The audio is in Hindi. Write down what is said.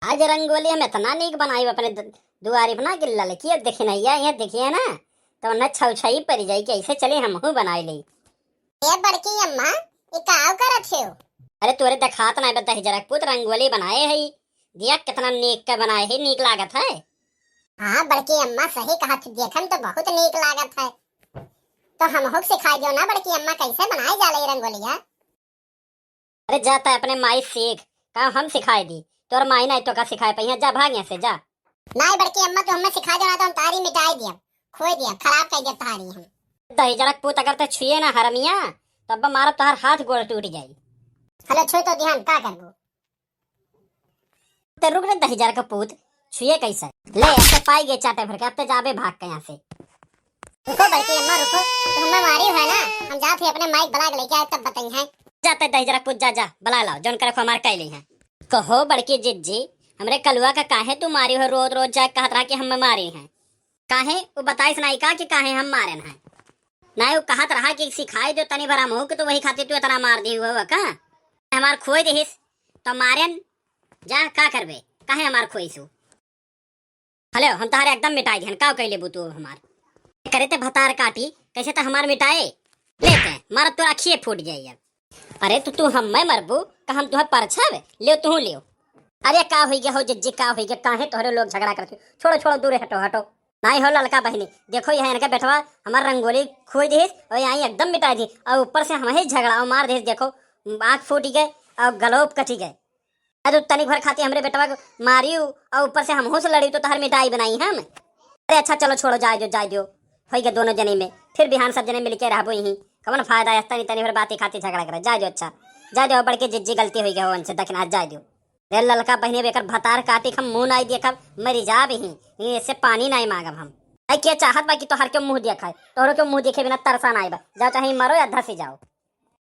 आज रंगोली हम इतना नीक बनाई अपने दुआरी बना के ललकी देखी नहीं है, देखिए ना तो न छई पड़ जाई कि ऐसे चले हमहू बनाई ली। ए बड़की अम्मा ये काव करत हो? अरे तोरे दिखात नहीं बता जरा पुत रंगोली बनाए है, दिया कितना नीक का बनाए है, नीक लागत है। हाँ बड़की अम्मा सही कहा, देखन तो बहुत नीक लागत है। तो हमहू सिखाई दो ना बड़की अम्मा, कैसे बनाई जाले रंगोलिया? अरे जाता है अपने माई सीख, का हम सिखाए दी तोर माई नहीं तो का सिखाए पहिया, जा भाग यहाँ से जा। नहीं बड़की अम्मा तो हमें सिखा दो ना, तो हम तारी मिटाई दिया, खोई दिया, खराब कर दिया तारी हम। दही जरा पुत अगर तो छुए ना हरमिया तब मारो तोहर हाथ गोड़ टूट जाई। हेलो छुई तो ध्यान का करबो? ते रुक रे दही जरा का पुत, छुए कैसे ले अब तो पाई गए चाटे भर के, अब तो जाबे भाग के यहाँ से। रुको बड़की अम्मा रुको, तो हमें मारी है ना, हम जात ही अपने माइक बना के लेके आए तब बताई है। जाते दही जरा पुत, जा जा बला लाओ जोन करे हमार कैली है। कहो बड़की जिज्जी हमरे कलुआ का काहे तू मारी हो, रोज रोज जा कहत रहा कि हम मारी हैं, काहे वो बताइस नहीं का कि काहे हम मारन हैं? नहीं वो कहत रहा कि सिखाई दो तनी भरा मुँह के, तो वही खातिर तू इतना मार दी हुआ का हमार खोई दिहिस तो मारन जा का करबे, काहे हमार खोईसु। हेलो हम तहारे एकदम मिटाई दिहन, का कैले बू तू हमार करे ते भतार काटी कैसे तो हमार मिटाए लेते मार तो अखिए फूट जाई। अब अरे तू हम मैं मरबू का हम तुहे परछावे ले तू लियो। अरे का हो गया हो जिज्जी, का हो गया, काहे तोहरे लोग झगड़ा करते, छोड़ो छोड़ो दूर हटो हटो। नहीं हो ललका बहनी, देखो यहाँ इनका बेटवा हमार रंगोली खोई दी और यहाँ एकदम मिटा दी, और ऊपर से हम ही झगड़ा और मार दे, देखो आँख फूटी गए और गलोब कटी गए। अरे तनिक भर खाती हमरे बेटवा को मारी और ऊपर से हम से लड़ी तो तहर मिटाई बनाई हम। अरे अच्छा चलो छोड़ो, जाए दो हो गया दोनों जने में, फिर बिहान सब जने मिलके रहबो यहीं, कौन फायदा है तनी तनी भर बातें खाती झगड़ा करे। जाए दो अच्छा जाए दो, बड़के जिज्जी गलती हुई गया उनसे दखना, जाए दो। रे ललका बहनी बेकर भतार काटी हम मुंह नहीं देखब मरी जा भी इससे पानी नहीं मांगब हम। क्या चाहत बा कि तोहर के मुंह देखा है, तोहरो के मुंह देखे बिना तरसा नहीं बा, जाओ चाहे मरो या धसी जाओ।